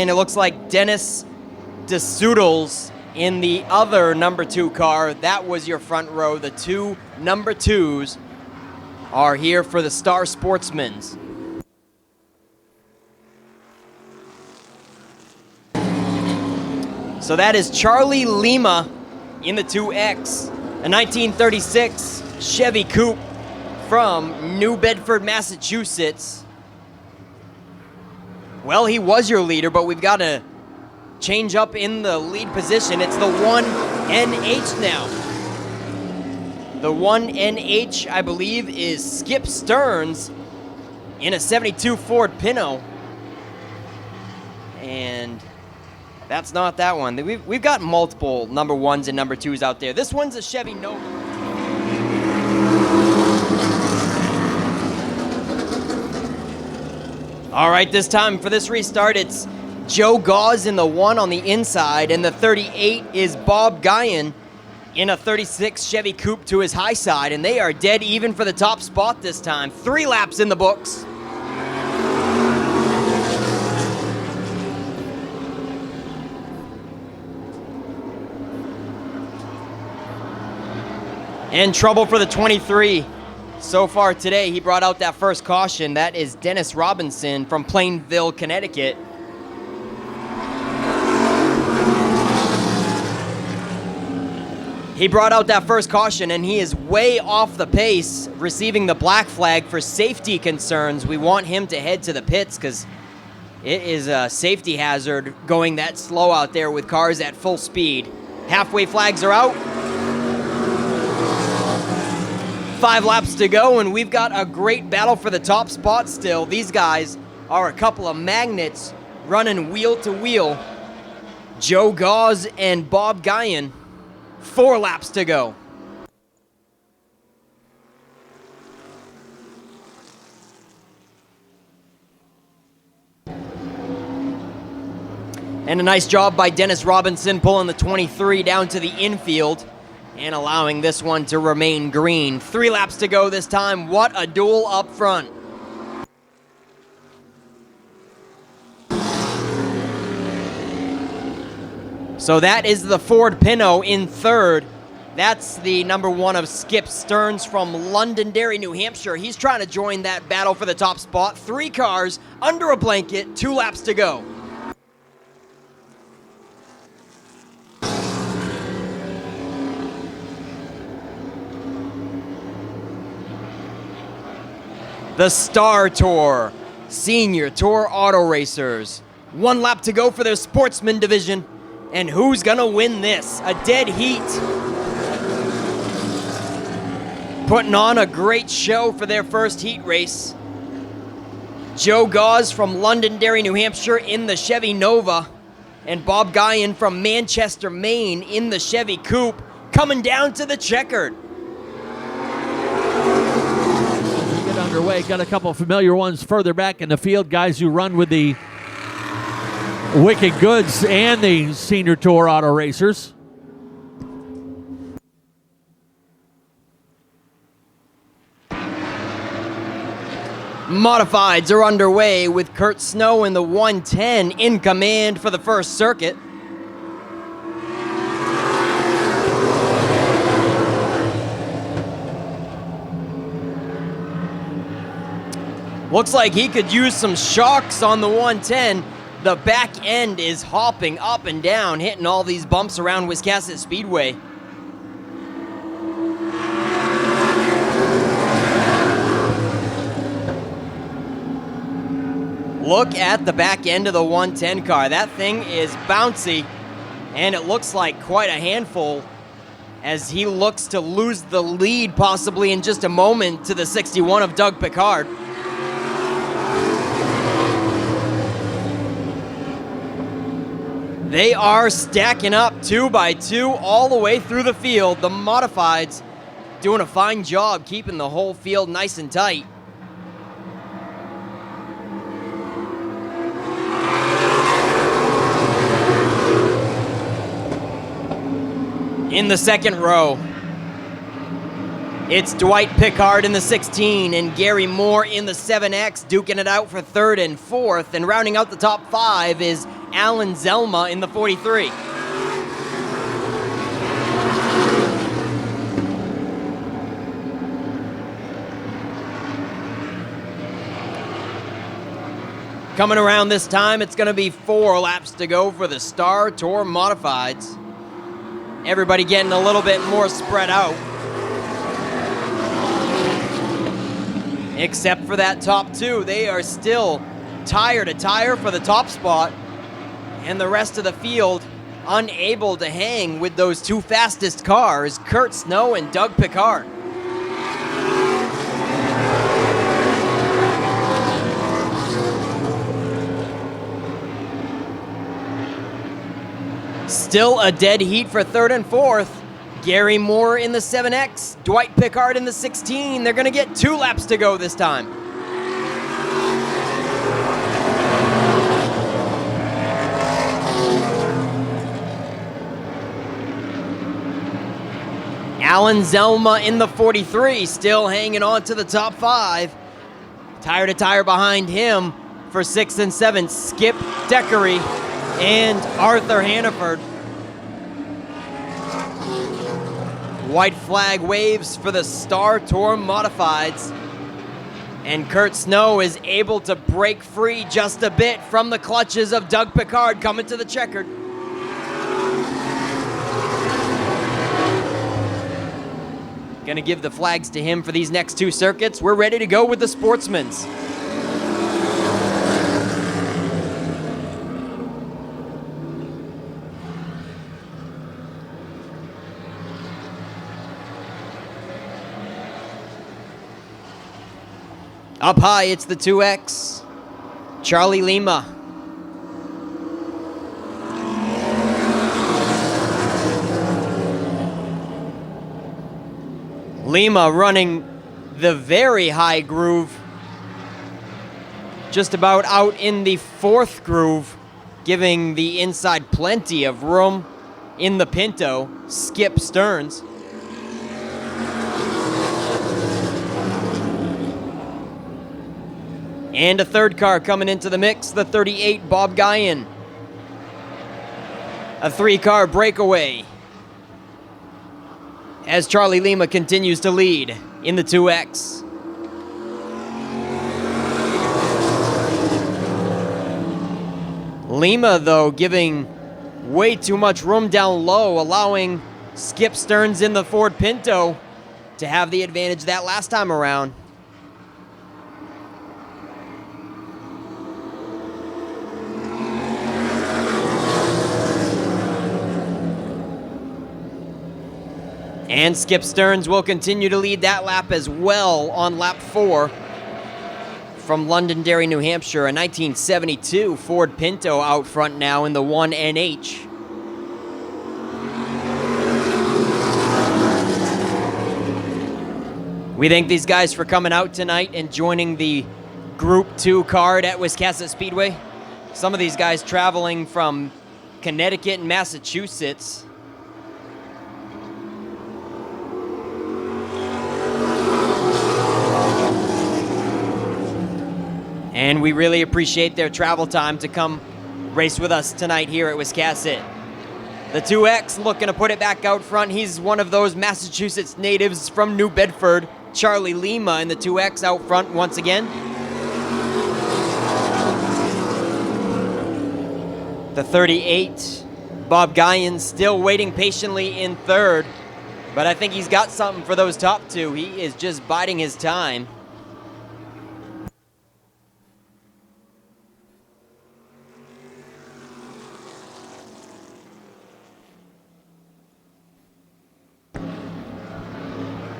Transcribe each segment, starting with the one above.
and it looks like Dennis DeSoodles in the other number 2 car. That was your front row. The 2 number 2s are here for the Star Sportsmans. So that is Charlie Lima in the 2X, a 1936 Chevy Coupe from New Bedford, Massachusetts. Well, he was your leader, but we've got to change up in the lead position. It's the 1NH now. The 1NH, I believe, is Skip Stearns in a 72 Ford Pinto. And that's not that one. We've got multiple number 1s and number 2s out there. This one's a Chevy Nova. All right, this time for this restart, it's Joe Gauze in the 1 on the inside, and the 38 is Bob Guyan in a 36 Chevy Coupe to his high side, and they are dead even for the top spot this time. 3 laps in the books. And trouble for the 23. So far today, he brought out that first caution. That is Dennis Robinson from Plainville, Connecticut. He brought out that first caution, and he is way off the pace, receiving the black flag for safety concerns. We want him to head to the pits because it is a safety hazard going that slow out there with cars at full speed. Halfway flags are out. 5 laps to go, and we've got a great battle for the top spot still. These guys are a couple of magnets running wheel to wheel. Joe Gauze and Bob Guyan. 4 laps to go. And a nice job by Dennis Robinson pulling the 23 down to the infield and allowing this one to remain green. 3 laps to go this time. What a duel up front. So that is the Ford Pinto in 3rd. That's the number 1 of Skip Stearns from Londonderry, New Hampshire. He's trying to join that battle for the top spot. 3 cars under a blanket, 2 laps to go. The Star Tour, Senior Tour Auto Racers. 1 lap to go for their Sportsman division. And who's gonna win this? A dead heat. Putting on a great show for their first heat race. Joe Gauze from Londonderry, New Hampshire in the Chevy Nova. And Bob Guyan from Manchester, Maine in the Chevy Coupe coming down to the checkered. Underway. Got a couple familiar ones further back in the field. Guys who run with the Wicked Goods and the Senior Tour Auto Racers. Modifieds are underway with Kurt Snow in the 110 in command for the first circuit. Looks like he could use some shocks on the 110. The back end is hopping up and down, hitting all these bumps around Wiscasset Speedway. Look at the back end of the 110 car. That thing is bouncy, and it looks like quite a handful as he looks to lose the lead possibly in just a moment to the 61 of Doug Picard. They are stacking up 2 by 2 all the way through the field. The Modifieds doing a fine job keeping the whole field nice and tight. In the second row, it's Dwight Pickard in the 16 and Gary Moore in the 7X, duking it out for 3rd and 4th. And rounding out the top 5 is Alan Zelma in the 43. Coming around this time, it's going to be 4 laps to go for the Star Tour Modifieds. Everybody getting a little bit more spread out. Except for that top 2. They are still tire to tire for the top spot. And the rest of the field unable to hang with those 2 fastest cars, Kurt Snow and Doug Picard. Still a dead heat for 3rd and 4th. Gary Moore in the 7X, Dwight Pickard in the 16. They're going to get 2 laps to go this time. Alan Zelma in the 43, still hanging on to the top 5. Tire to tire behind him for 6th and 7th, Skip Deckery and Arthur Hannaford. White flag waves for the Star Tour Modifieds. And Kurt Snow is able to break free just a bit from the clutches of Doug Picard coming to the checkered. Gonna give the flags to him for these next 2 circuits. We're ready to go with the Sportsmans. Up high, it's the 2X. Charlie Lima. Lima running the very high groove. Just about out in the 4th groove, giving the inside plenty of room in the Pinto. Skip Stearns. And a 3rd car coming into the mix, the 38 Bob Guyan. A 3-car breakaway as Charlie Lima continues to lead in the 2X. Lima, though, giving way too much room down low, allowing Skip Stearns in the Ford Pinto to have the advantage that last time around. And Skip Stearns will continue to lead that lap as well on lap 4 from Londonderry, New Hampshire. A 1972 Ford Pinto out front now in the 1NH. We thank these guys for coming out tonight and joining the Group 2 card at Wiscasset Speedway. Some of these guys traveling from Connecticut and Massachusetts. And we really appreciate their travel time to come race with us tonight here at Wiscasset. The 2X looking to put it back out front. He's one of those Massachusetts natives from New Bedford. Charlie Lima in the 2X out front once again. The 38, Bob Guyan, still waiting patiently in 3rd. But I think he's got something for those top 2. He is just biding his time.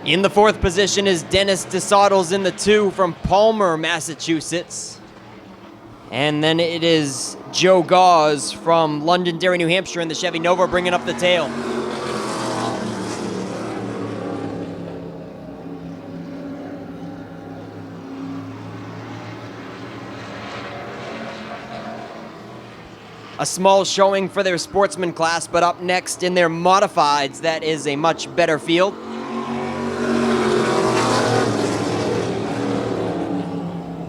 In the 4th position is Dennis DeSottles in the 2 from Palmer, Massachusetts. And then it is Joe Gause from Londonderry, New Hampshire in the Chevy Nova bringing up the tail. A small showing for their sportsman class, but up next in their modifieds, that is a much better field.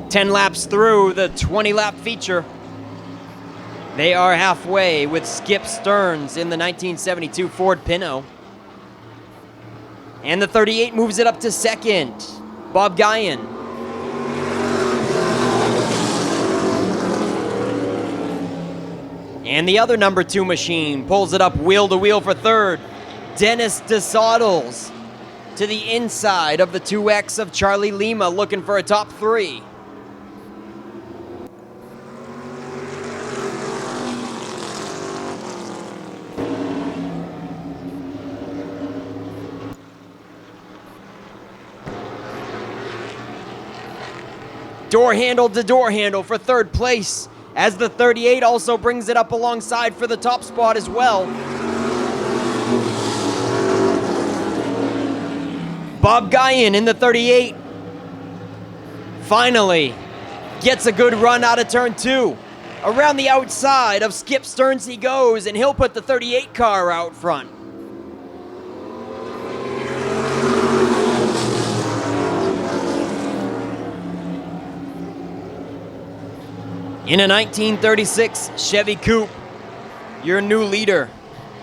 Ten laps through the 20-lap feature. They are halfway with Skip Stearns in the 1972 Ford Pinto. And the 38 moves it up to second. Bob Guyan. And the other number 2 machine pulls it up wheel to wheel for third. Dennis DeSottles to the inside of the 2X of Charlie Lima, looking for a top 3. Door handle to door handle for third place, as the 38 also brings it up alongside for the top spot as well. Bob Guyan in the 38 finally gets a good run out of turn 2. Around the outside of Skip Stearns he goes, and he'll put the 38 car out front. In a 1936 Chevy Coupe, your new leader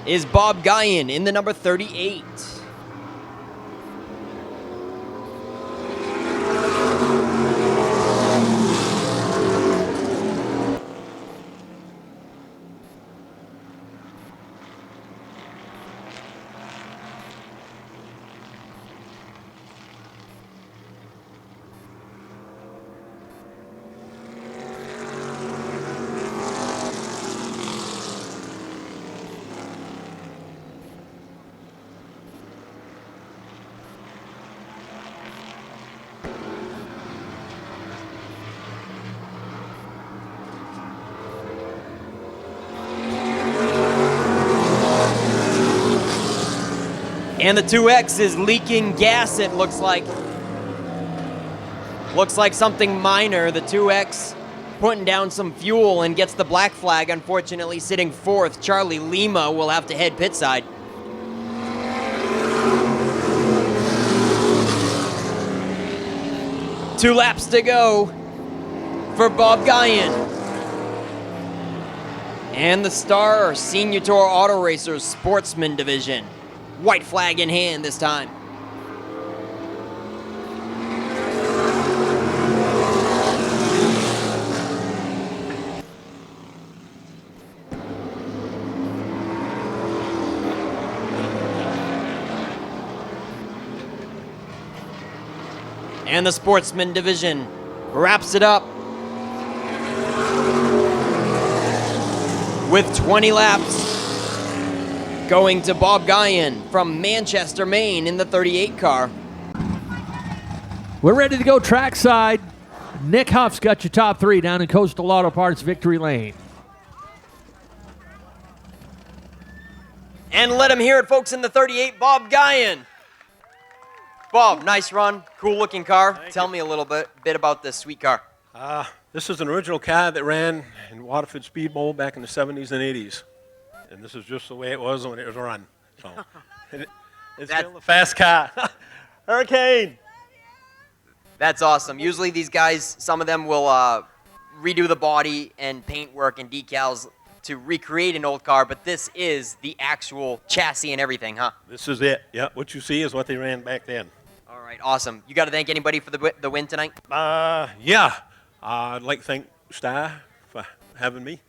is Bob Guyan in the number 38. And the 2X is leaking gas, it looks like. Looks like something minor. The 2X putting down some fuel and gets the black flag, unfortunately sitting fourth. Charlie Lima will have to head pit side. Two laps to go for Bob Guyan. And the Star Senior Tour Auto Racers Sportsman Division. White flag in hand this time. And the Sportsman Division wraps it up with 20 laps going to Bob Guyan from Manchester, Maine in the 38 car. We're ready to go trackside. Nick Huff's got your top 3 down in Coastal Auto Parts Victory Lane. And let him hear it, folks, in the 38, Bob Guyan. Bob, nice run, cool looking car. Tell me a little bit about this sweet car. This is an original car that ran in Waterford Speed Bowl back in the 70s and 80s. And this is just the way it was when it was run. So it's still a fast car. Hurricane! That's awesome. Usually these guys, some of them will redo the body and paint work and decals to recreate an old car, but this is the actual chassis and everything, huh? This is it. Yeah, what you see is what they ran back then. All right, awesome. You got to thank anybody for the win tonight? Yeah. I'd like to thank Star for having me.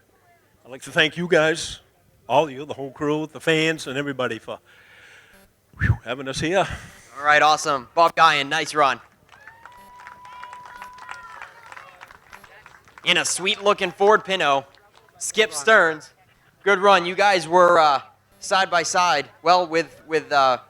I'd like to thank you guys, all of you, the whole crew, the fans, and everybody for having us here. All right, awesome. Bob Guyan, nice run. In a sweet-looking Ford Pinto, Skip Stearns, good run. You guys were side by side. Well, with the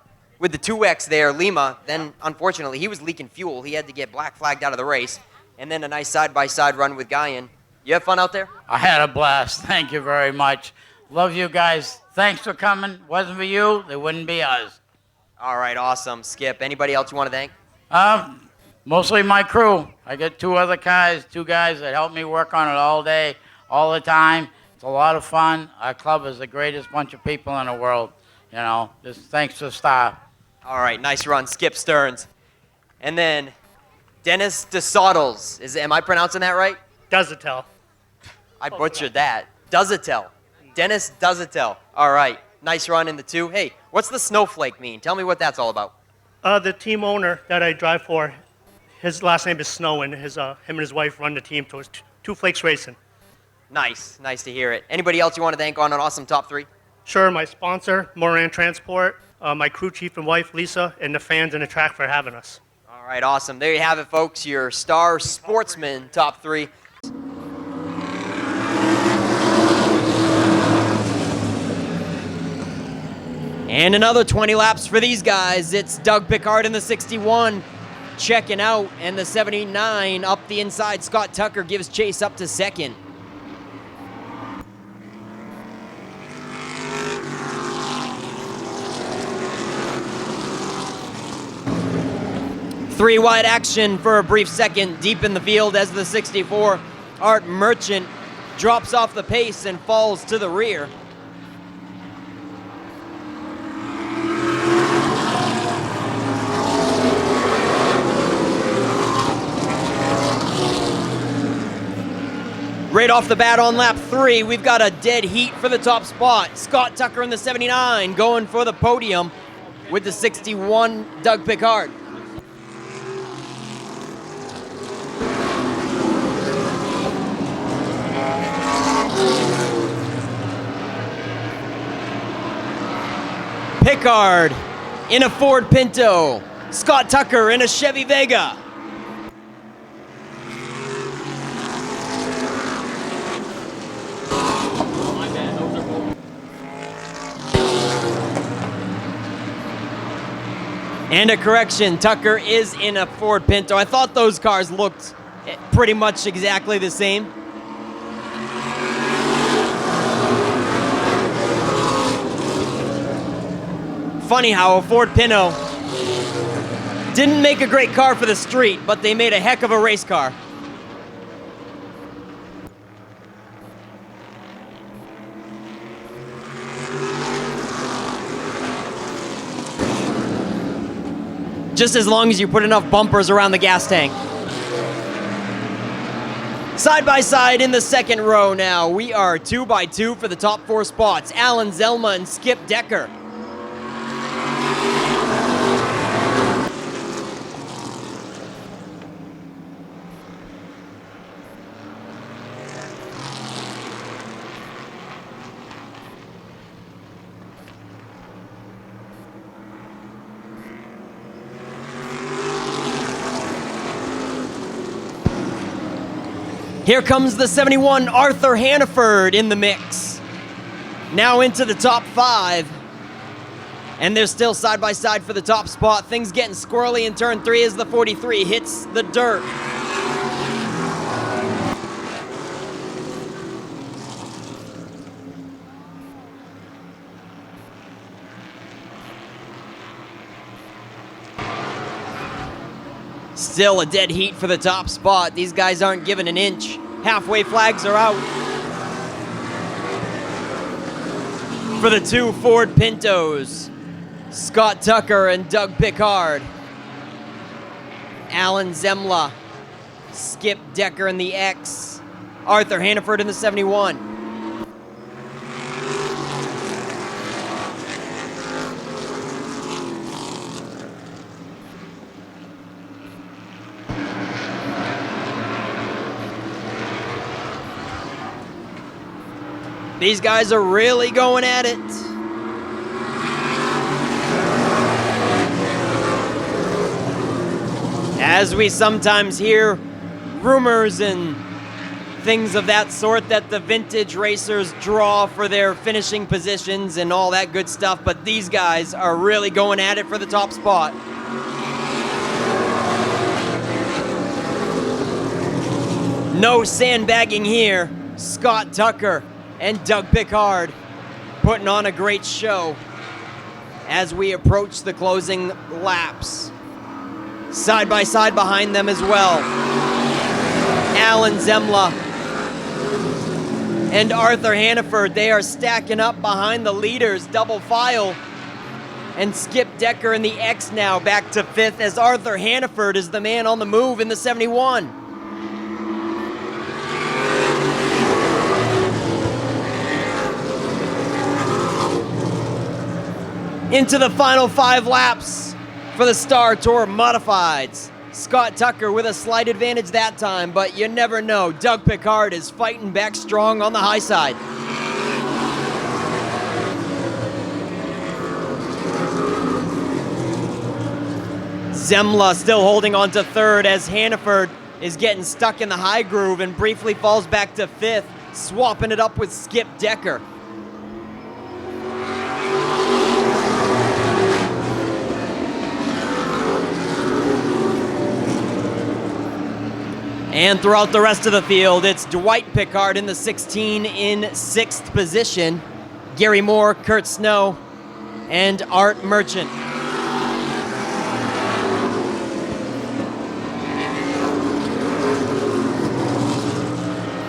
2X there, Lima. Then, unfortunately, he was leaking fuel. He had to get black flagged out of the race. And then a nice side-by-side run with Guyan. You have fun out there? I had a blast. Thank you very much. Love you guys. Thanks for coming. Wasn't for you, there wouldn't be us. All right, awesome. Skip, anybody else you want to thank? Mostly my crew. I got two guys that help me work on it all day, all the time. It's a lot of fun. Our club is the greatest bunch of people in the world. You know, just thanks to Star. All right, nice run, Skip Stearns. And then Dennis DeSottles. Am I pronouncing that right? Does it tell? I butchered that. Dozatel. Dennis Dozatel. All right. Nice run in the 2. Hey, what's the snowflake mean? Tell me what that's all about. The team owner that I drive for, his last name is Snow, and him and his wife run the team, so it's Two Flakes Racing. Nice. Nice to hear it. Anybody else you want to thank on an awesome top 3? Sure, my sponsor, Moran Transport, my crew chief and wife, Lisa, and the fans and the track for having us. All right, awesome. There you have it, folks. Your Star Sportsman top 3. And another 20 laps for these guys. It's Doug Pickard in the 61 checking out, and the 79 up the inside. Scott Tucker gives chase up to second. Three wide action for a brief second deep in the field as the 64 Art Merchant drops off the pace and falls to the rear. Right off the bat on lap 3, we've got a dead heat for the top spot. Scott Tucker in the 79 going for the podium with the 61 Doug Pickard. Pickard in a Ford Pinto. Scott Tucker in a Chevy Vega. And a correction, Tucker is in a Ford Pinto. I thought those cars looked pretty much exactly the same. Funny how a Ford Pinto didn't make a great car for the street, but they made a heck of a race car. Just as long as you put enough bumpers around the gas tank. Side by side in the second row now, we are 2 by 2 for the top 4 spots. Alan Zelma and Skip Decker. Here comes the 71 Arthur Hannaford in the mix. Now into the top 5. And they're still side by side for the top spot. Things getting squirrely in turn 3 as the 43 hits the dirt. Still a dead heat for the top spot. These guys aren't giving an inch. Halfway flags are out. For the 2 Ford Pintos, Scott Tucker and Doug Pickard. Alan Zemla, Skip Decker in the X, Arthur Hannaford in the 71. These guys are really going at it. As we sometimes hear rumors and things of that sort that the vintage racers draw for their finishing positions and all that good stuff, but these guys are really going at it for the top spot. No sandbagging here. Scott Tucker and Doug Pickard putting on a great show as we approach the closing laps. Side by side behind them as well, Alan Zemla and Arthur Hannaford. They are stacking up behind the leaders, double file. And Skip Decker in the X now back to 5th as Arthur Hannaford is the man on the move in the 71. Into the final 5 laps for the Star Tour Modifieds. Scott Tucker with a slight advantage that time, but you never know. Doug Picard is fighting back strong on the high side. Zemla still holding on to 3rd as Hannaford is getting stuck in the high groove and briefly falls back to 5th, swapping it up with Skip Decker. And throughout the rest of the field, it's Dwight Pickard in the 16 in 6th position, Gary Moore, Kurt Snow, and Art Merchant.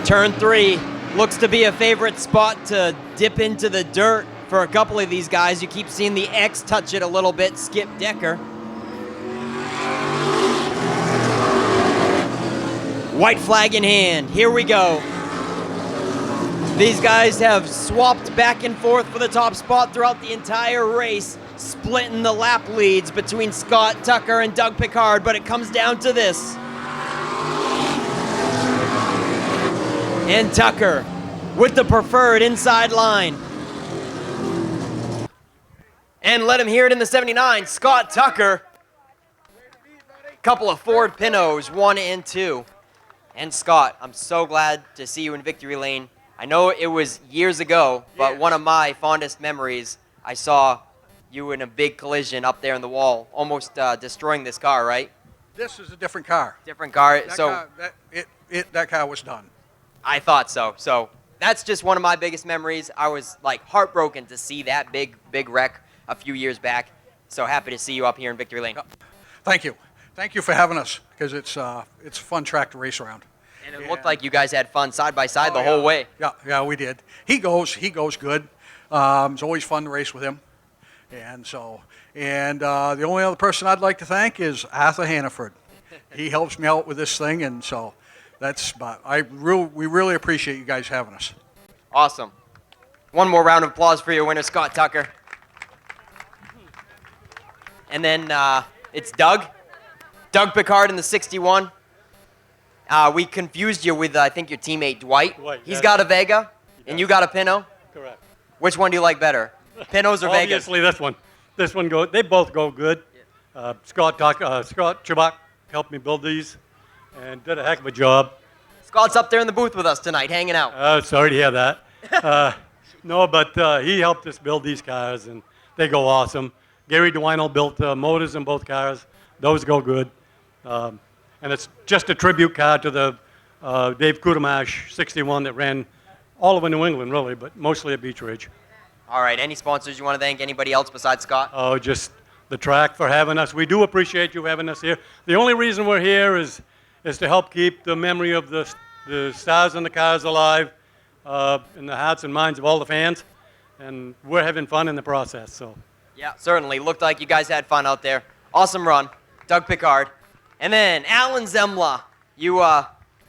Turn 3 looks to be a favorite spot to dip into the dirt for a couple of these guys. You keep seeing the X touch it a little bit, Skip Decker. White flag in hand, here we go. These guys have swapped back and forth for the top spot throughout the entire race, splitting the lap leads between Scott Tucker and Doug Picard, but it comes down to this. And Tucker with the preferred inside line. And let him hear it in the 79, Scott Tucker. Couple of Ford Pintos, 1 and 2. And Scott, I'm so glad to see you in victory lane. I know it was years ago, but one of my fondest memories, I saw you in a big collision up there in the wall, almost destroying this car, right? This is a different car. Different car. That car was done. I thought so. So that's just one of my biggest memories. I was like heartbroken to see that big wreck a few years back. So happy to see you up here in victory lane. Thank you. Thank you for having us, because it's a fun track to race around. And it looked like you guys had fun side by side the whole way. Yeah, we did. He goes good. It's always fun to race with him. And the only other person I'd like to thank is Arthur Hannaford. He helps me out with this thing, and so we really appreciate you guys having us. Awesome. One more round of applause for your winner, Scott Tucker. And then it's Doug Picard in the 61. We confused you with, I think, your teammate, Dwight. He's got a Vega, and you got a Pinto. Correct. Which one do you like better, Pintos or Vegas? Obviously, this one. This one goes. They both go good. Scott Chubak helped me build these, and did a heck of a job. Scott's up there in the booth with us tonight, hanging out. Sorry to hear that. No, but he helped us build these cars, and they go awesome. Gary DeWino built motors in both cars. Those go good. And it's just a tribute car to the Dave Kudamash 61 that ran all over New England, really, but mostly at Beech Ridge. All right, any sponsors you want to thank? Anybody else besides Scott? Oh, just the track for having us. We do appreciate you having us here. The only reason we're here is to help keep the memory of the stars and the cars alive in the hearts and minds of all the fans, and we're having fun in the process. So. Yeah, certainly. Looked like you guys had fun out there. Awesome run, Doug Picard. And then Alan Zemla, you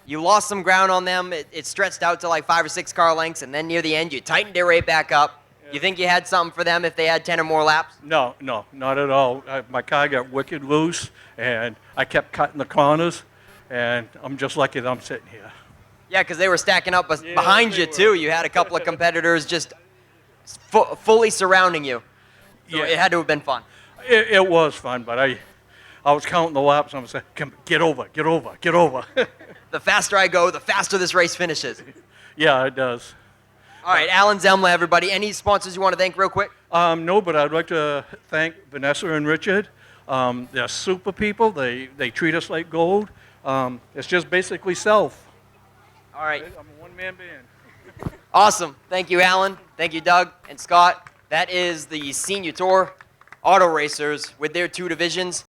lost some ground on them. It stretched out to like 5 or 6 car lengths, and then near the end you tightened it right back up. You think you had something for them if they had 10 or more laps? No, not at all. My car got wicked loose, and I kept cutting the corners, and I'm just lucky that I'm sitting here. Yeah, because they were stacking up behind you, too. You had a couple of competitors just fully surrounding you. So it had to have been fun. It was fun, but I was counting the laps, and I was saying, get over. The faster I go, the faster this race finishes. Yeah, it does. All right, Alan Zemla, everybody. Any sponsors you want to thank real quick? No, but I'd like to thank Vanessa and Richard. They're super people. They treat us like gold. It's just basically self. All right. I'm a one-man band. Awesome. Thank you, Alan. Thank you, Doug and Scott. That is the Senior Tour Auto Racers with their 2 divisions.